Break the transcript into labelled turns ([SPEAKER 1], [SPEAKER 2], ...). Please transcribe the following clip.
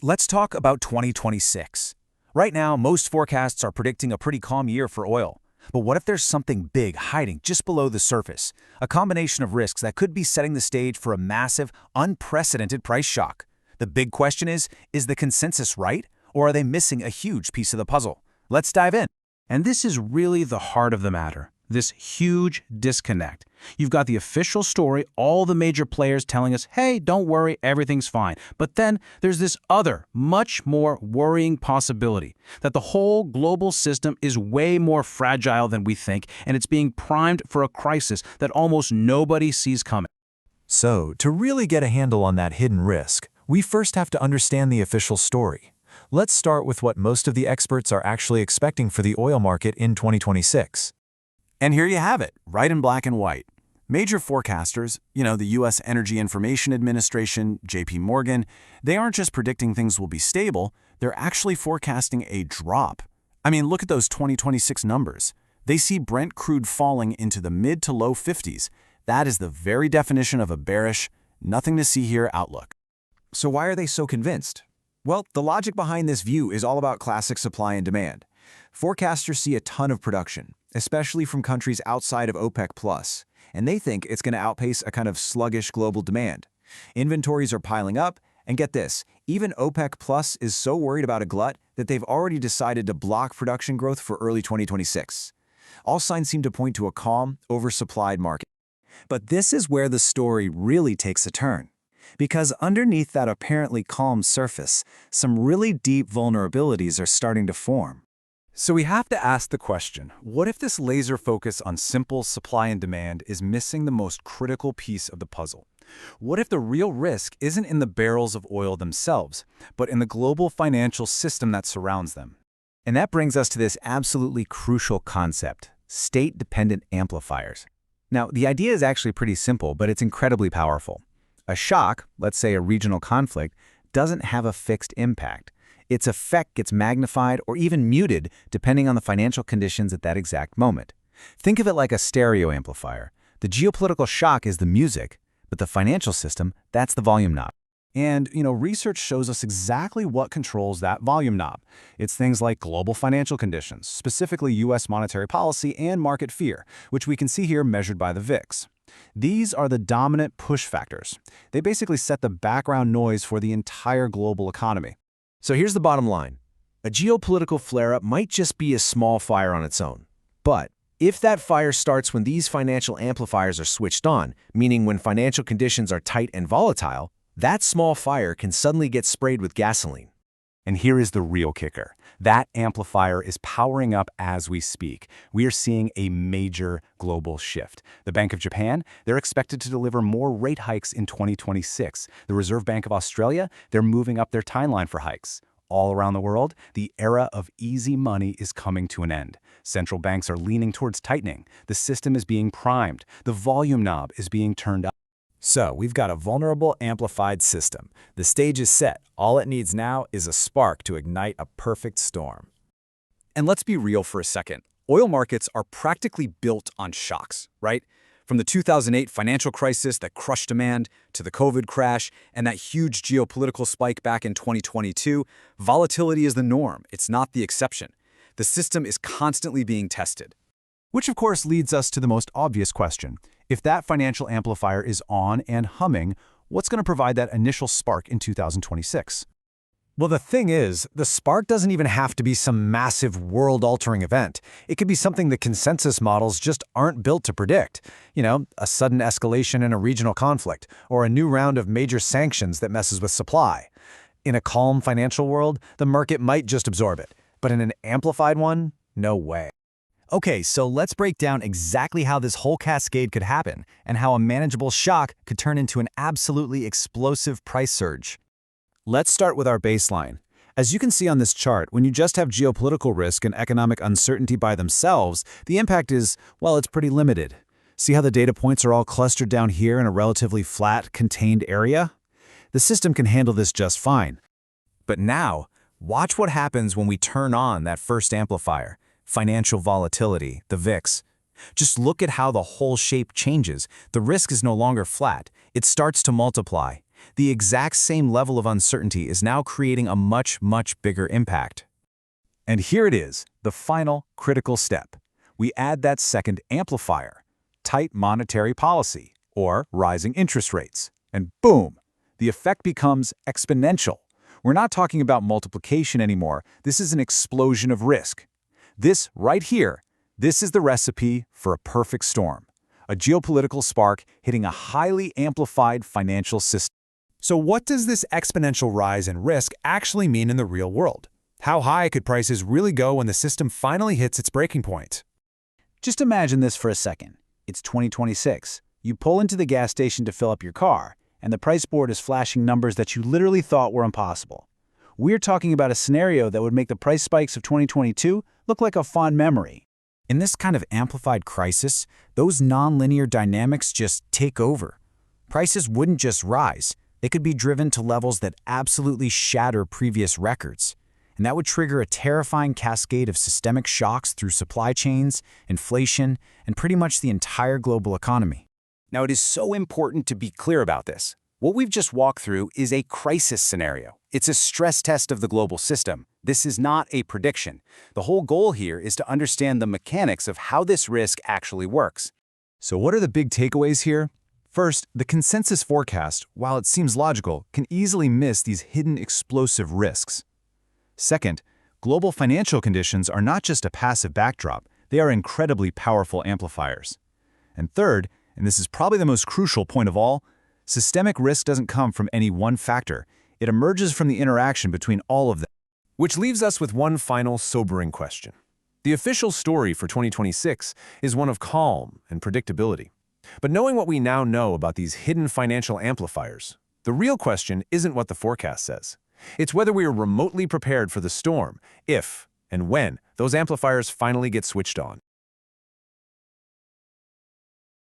[SPEAKER 1] Let's talk about 2026. Right now, most forecasts are predicting a pretty calm year for oil. But what if there's something big hiding just below the surface? A combination of risks that could be setting the stage for a massive, unprecedented price shock. The big question is the consensus right? Or are they missing a huge piece of the puzzle? Let's dive in. And this is really the heart of the matter. This huge disconnect. You've got the official story, all the major players telling us, hey, don't worry, everything's fine. But then there's this other, much more worrying possibility that the whole global system is way more fragile than we think, and it's being primed for a crisis that almost nobody sees coming.
[SPEAKER 2] So, to really get a handle on that hidden risk, we first have to understand the official story. Let's start with what most of the experts are actually expecting for the oil market in 2026.
[SPEAKER 1] And here you have it, right in black and white. Major forecasters, the U.S. Energy Information Administration, J.P. Morgan, they aren't just predicting things will be stable, they're actually forecasting a drop. I mean, look at those 2026 numbers. They see Brent crude falling into the mid to low 50s. That is the very definition of a bearish, nothing to see here outlook.
[SPEAKER 3] So why are they so convinced? Well, the logic behind this view is all about classic supply and demand. Forecasters see a ton of production, especially from countries outside of OPEC+, and they think it's going to outpace a kind of sluggish global demand. Inventories are piling up, and get this, even OPEC+ is so worried about a glut that they've already decided to block production growth for early 2026. All signs seem to point to a calm, oversupplied market. But this is where the story really takes a turn. Because underneath that apparently calm surface, some really deep vulnerabilities are starting to form.
[SPEAKER 4] So we have to ask the question, what if this laser focus on simple supply and demand is missing the most critical piece of the puzzle? What if the real risk isn't in the barrels of oil themselves, but in the global financial system that surrounds them?
[SPEAKER 3] And that brings us to this absolutely crucial concept, state-dependent amplifiers. Now, the idea is actually pretty simple, but it's incredibly powerful. A shock, let's say a regional conflict, doesn't have a fixed impact. Its effect gets magnified or even muted depending on the financial conditions at that exact moment. Think of it like a stereo amplifier. The geopolitical shock is the music, but the financial system, that's the volume knob.
[SPEAKER 4] And, research shows us exactly what controls that volume knob. It's things like global financial conditions, specifically U.S. monetary policy and market fear, which we can see here measured by the VIX. These are the dominant push factors. They basically set the background noise for the entire global economy.
[SPEAKER 2] So here's the bottom line. A geopolitical flare-up might just be a small fire on its own. But if that fire starts when these financial amplifiers are switched on, meaning when financial conditions are tight and volatile, that small fire can suddenly get sprayed with gasoline.
[SPEAKER 4] And here is the real kicker. That amplifier is powering up as we speak. We are seeing a major global shift. The Bank of Japan, they're expected to deliver more rate hikes in 2026. The Reserve Bank of Australia, they're moving up their timeline for hikes. All around the world, the era of easy money is coming to an end. Central banks are leaning towards tightening. The system is being primed. The volume knob is being turned up.
[SPEAKER 3] So, we've got a vulnerable, amplified system. The stage is set. All it needs now is a spark to ignite a perfect storm.
[SPEAKER 4] And let's be real for a second. Oil markets are practically built on shocks, right? From the 2008 financial crisis that crushed demand, to the COVID crash, and that huge geopolitical spike back in 2022, volatility is the norm. It's not the exception. The system is constantly being tested. Which, of course, leads us to the most obvious question. If that financial amplifier is on and humming, what's going to provide that initial spark in 2026?
[SPEAKER 3] Well, the thing is, the spark doesn't even have to be some massive world-altering event. It could be something the consensus models just aren't built to predict. A sudden escalation in a regional conflict, or a new round of major sanctions that messes with supply. In a calm financial world, the market might just absorb it. But in an amplified one, no way. Okay, so let's break down exactly how this whole cascade could happen, and how a manageable shock could turn into an absolutely explosive price surge. Let's start with our baseline. As you can see on this chart, when you just have geopolitical risk and economic uncertainty by themselves, the impact is, well, it's pretty limited. See how the data points are all clustered down here in a relatively flat, contained area? The system can handle this just fine. But now, watch what happens when we turn on that first amplifier. Financial volatility, the VIX. Just look at how the whole shape changes. The risk is no longer flat. It starts to multiply.
[SPEAKER 1] The exact same level of uncertainty is now creating a much, much bigger impact.
[SPEAKER 3] And here it is, the final critical step. We add that second amplifier, tight monetary policy, or rising interest rates. And boom, the effect becomes exponential. We're not talking about multiplication anymore. This is an explosion of risk. This right here, this is the recipe for a perfect storm. A geopolitical spark hitting a highly amplified financial system.
[SPEAKER 5] So what does this exponential rise in risk actually mean in the real world? How high could prices really go when the system finally hits its breaking point?
[SPEAKER 3] Just imagine this for a second. It's 2026. You pull into the gas station to fill up your car, and the price board is flashing numbers that you literally thought were impossible. We're talking about a scenario that would make the price spikes of 2022 look like a fond memory.
[SPEAKER 1] In this kind of amplified crisis, those nonlinear dynamics just take over. Prices wouldn't just rise, they could be driven to levels that absolutely shatter previous records. And that would trigger a terrifying cascade of systemic shocks through supply chains, inflation, and pretty much the entire global economy.
[SPEAKER 2] Now, it is so important to be clear about this. What we've just walked through is a crisis scenario. It's a stress test of the global system. This is not a prediction. The whole goal here is to understand the mechanics of how this risk actually works.
[SPEAKER 5] So what are the big takeaways here? First, the consensus forecast, while it seems logical, can easily miss these hidden explosive risks. Second, global financial conditions are not just a passive backdrop, they are incredibly powerful amplifiers. And third, and this is probably the most crucial point of all, systemic risk doesn't come from any one factor. It emerges from the interaction between all of them. Which leaves us with one final sobering question. The official story for 2026 is one of calm and predictability. But knowing what we now know about these hidden financial amplifiers, the real question isn't what the forecast says. It's whether we are remotely prepared for the storm, if and when those amplifiers finally get switched on.